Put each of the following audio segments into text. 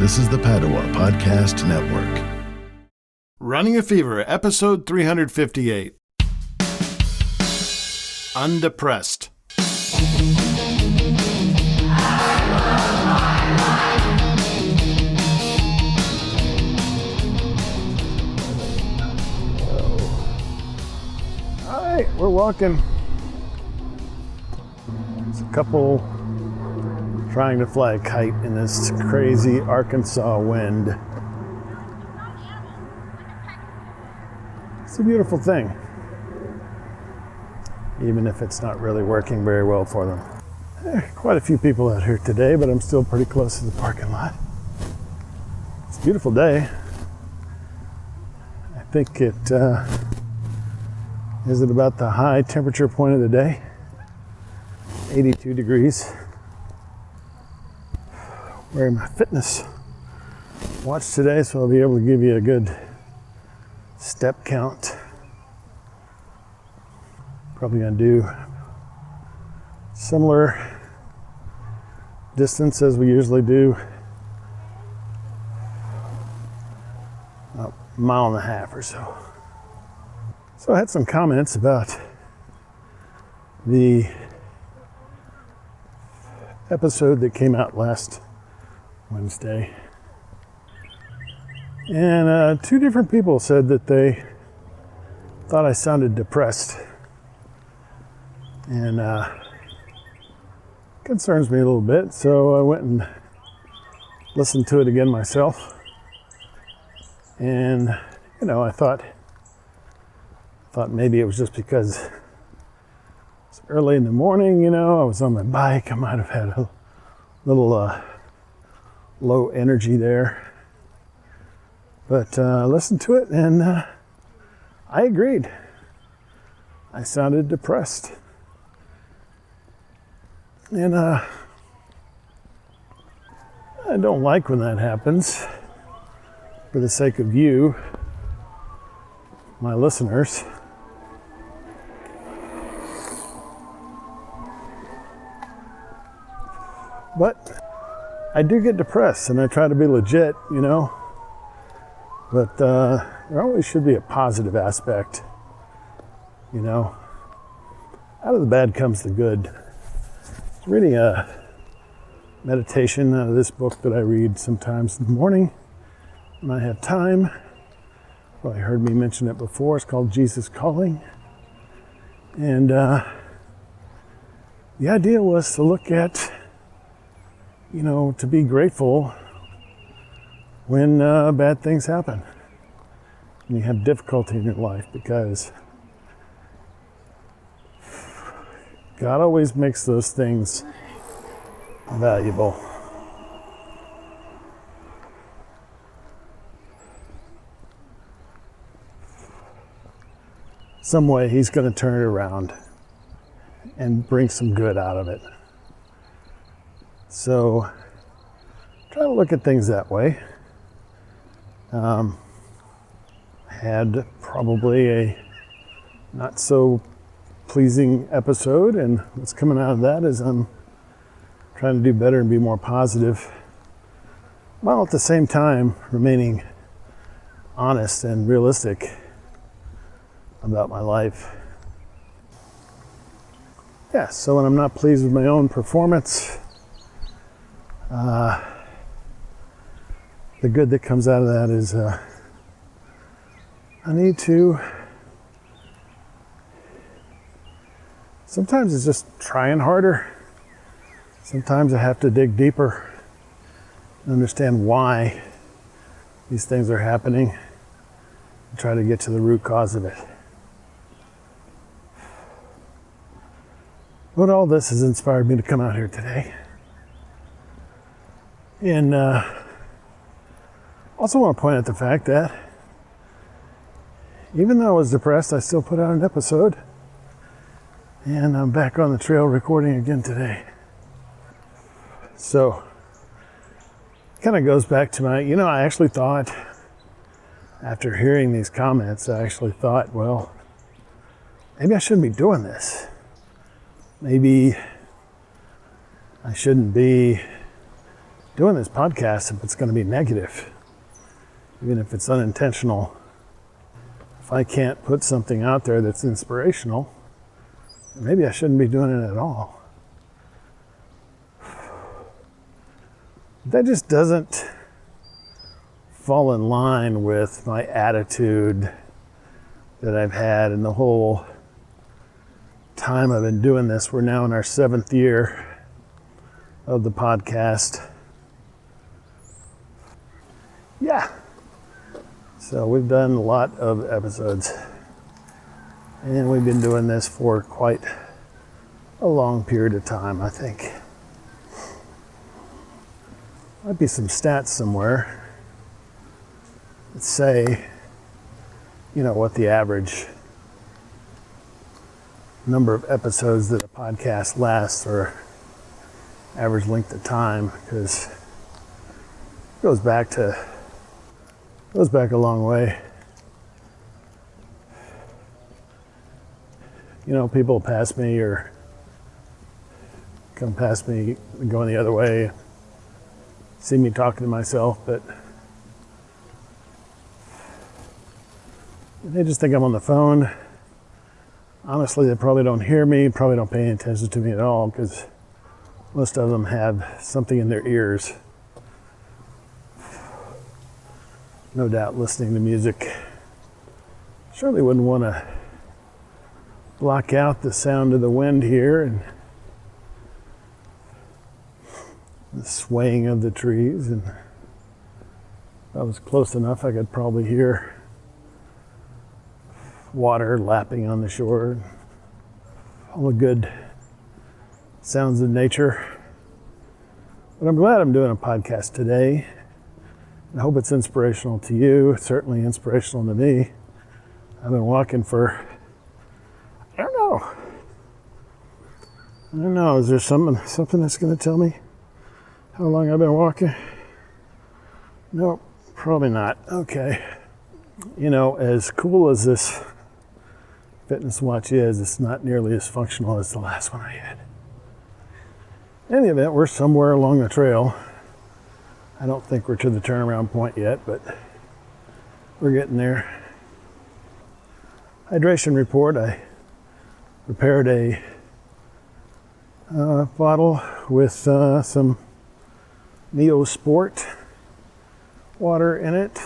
This is the Padua Podcast Network. Running a Fever, episode 358. Undepressed. All right, we're walking. There's a couple trying to fly a kite in this crazy Arkansas wind. It's a beautiful thing, even if it's not really working very well for them. There are quite a few people out here today, but I'm still pretty close to the parking lot. It's a beautiful day. I think it is it about the high temperature point of the day, 82 degrees. Wearing my fitness watch today, so I'll be able to give you a good step count. Probably gonna do similar distance as we usually do, about a mile and a half or so. So I had some comments about the episode that came out last Wednesday. And two different people said that they thought I sounded depressed. And concerns me a little bit, so I went and listened to it again myself. And, I thought maybe it was just because it's early in the morning, I was on my bike. I might have had a little low energy there. But I listened to it and I agreed. I sounded depressed. And I don't like when that happens. For the sake of you, my listeners. But I do get depressed and I try to be legit, But there always should be a positive aspect, Out of the bad comes the good. I was reading a meditation out of this book that I read sometimes in the morning when I have time. Probably heard me mention it before. It's called Jesus Calling. And the idea was to look at, to be grateful when bad things happen and you have difficulty in your life, because God always makes those things valuable. Some way He's going to turn it around and bring some good out of it. So try to look at things that way. Had probably a not so pleasing episode, and what's coming out of that is I'm trying to do better and be more positive, while at the same time remaining honest and realistic about my life. Yeah, so when I'm not pleased with my own performance, the good that comes out of that is I need to, sometimes it's just trying harder. Sometimes I have to dig deeper and understand why these things are happening and try to get to the root cause of it. But all this has inspired me to come out here today. And also want to point out the fact that even though I was depressed, I still put out an episode. And I'm back on the trail recording again today. So, kind of goes back to my, I actually thought, after hearing these comments, I actually thought, well, maybe I shouldn't be doing this. Maybe I shouldn't be doing this podcast if it's going to be negative, even if it's unintentional. If I can't put something out there that's inspirational, maybe I shouldn't be doing it at all. That just doesn't fall in line with my attitude that I've had in the whole time I've been doing this. We're now in our 7th year of the podcast. Yeah. So we've done a lot of episodes, and we've been doing this for quite a long period of time, I think. Might be some stats somewhere that say, what the average number of episodes that a podcast lasts, or average length of time, because it goes back a long way. People pass me or come past me going the other way, see me talking to myself, but they just think I'm on the phone. Honestly, they probably don't hear me, probably don't pay any attention to me at all, because most of them have something in their ears. No doubt listening to music. Surely wouldn't want to block out the sound of the wind here and the swaying of the trees. And if I was close enough, I could probably hear water lapping on the shore. All the good sounds of nature. But I'm glad I'm doing a podcast today. I hope it's inspirational to you. It's certainly inspirational to me. I've been walking for, I don't know. Is there something that's going to tell me how long I've been walking? Nope, probably not. Okay. As cool as this fitness watch is, it's not nearly as functional as the last one I had. In any event, we're somewhere along the trail. I don't think we're to the turnaround point yet, but we're getting there. Hydration report. I prepared a bottle with some Neosport water in it,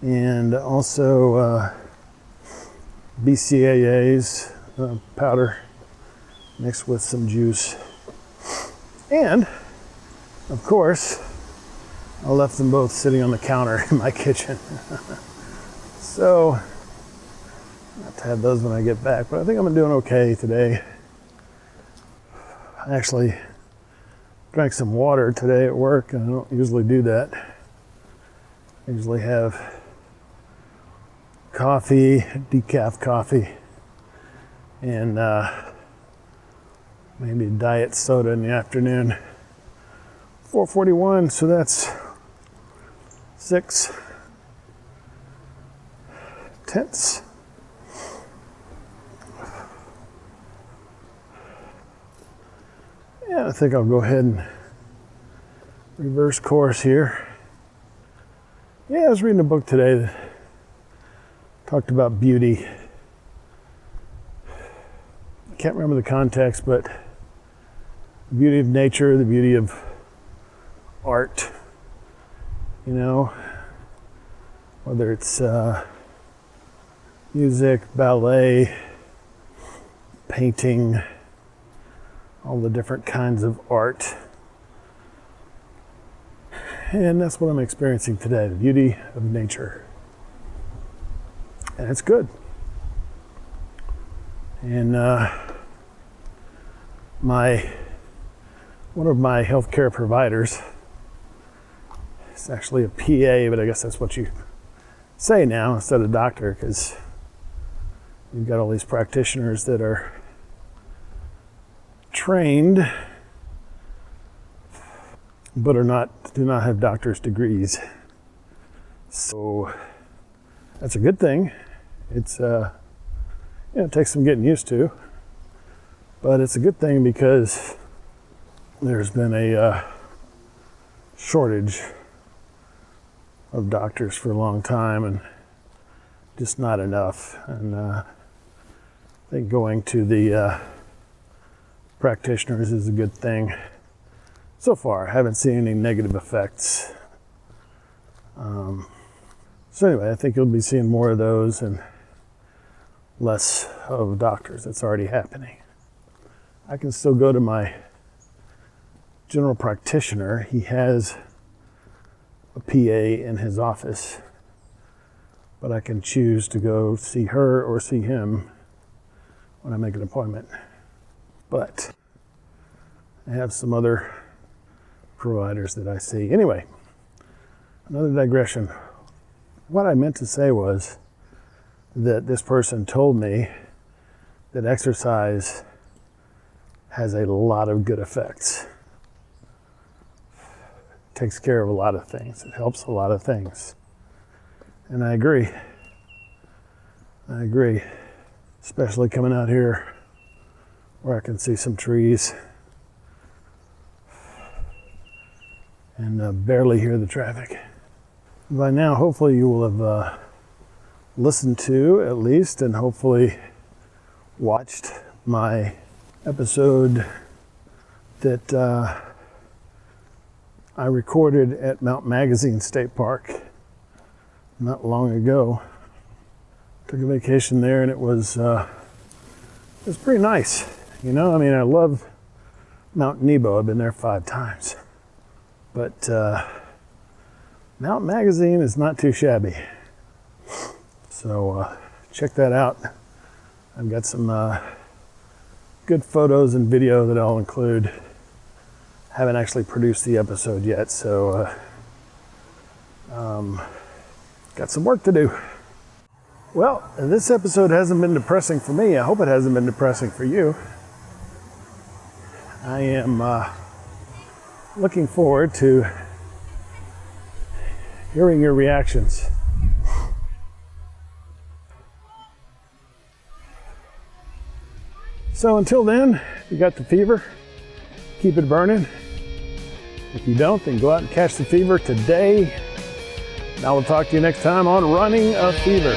and also BCAAs powder mixed with some juice. And of course, I left them both sitting on the counter in my kitchen. So, I'll have to have those when I get back, but I think I'm doing okay today. I actually drank some water today at work, and I don't usually do that. I usually have coffee, decaf coffee, and maybe a diet soda in the afternoon. 4:41, so that's 6 tenths. Yeah, I think I'll go ahead and reverse course here. Yeah, I was reading a book today that talked about beauty. I can't remember the context, but the beauty of nature, the beauty of art, whether it's music, ballet, painting, all the different kinds of art. And that's what I'm experiencing today, the beauty of nature. And it's good. And one of my healthcare providers, it's actually a PA, but I guess that's what you say now instead of doctor, because you've got all these practitioners that are trained but do not have doctor's degrees. So that's a good thing. It's it takes some getting used to, but it's a good thing because there's been a shortage of doctors for a long time, and just not enough. And I think going to the practitioners is a good thing. So far, I haven't seen any negative effects. So anyway, I think you'll be seeing more of those and less of doctors. That's already happening. I can still go to my general practitioner. He has a PA in his office, but I can choose to go see her or see him when I make an appointment. But I have some other providers that I see. Anyway, another digression. What I meant to say was that this person told me that exercise has a lot of good effects. It takes care of a lot of things. It helps a lot of things. And I agree. Especially coming out here where I can see some trees and barely hear the traffic. By now, hopefully you will have listened to, at least, and hopefully watched my episode that I recorded at Mount Magazine State Park not long ago. Took a vacation there, and it was pretty nice. You know, I mean, I love Mount Nebo. I've been there 5 times. But Mount Magazine is not too shabby. So check that out. I've got some good photos and video that I'll include. Haven't actually produced the episode yet, so got some work to do. Well, this episode hasn't been depressing for me. I hope it hasn't been depressing for you. I am looking forward to hearing your reactions. So until then, if you got the fever, keep it burning. If you don't, then go out and catch the fever today. And I will talk to you next time on Running a Fever.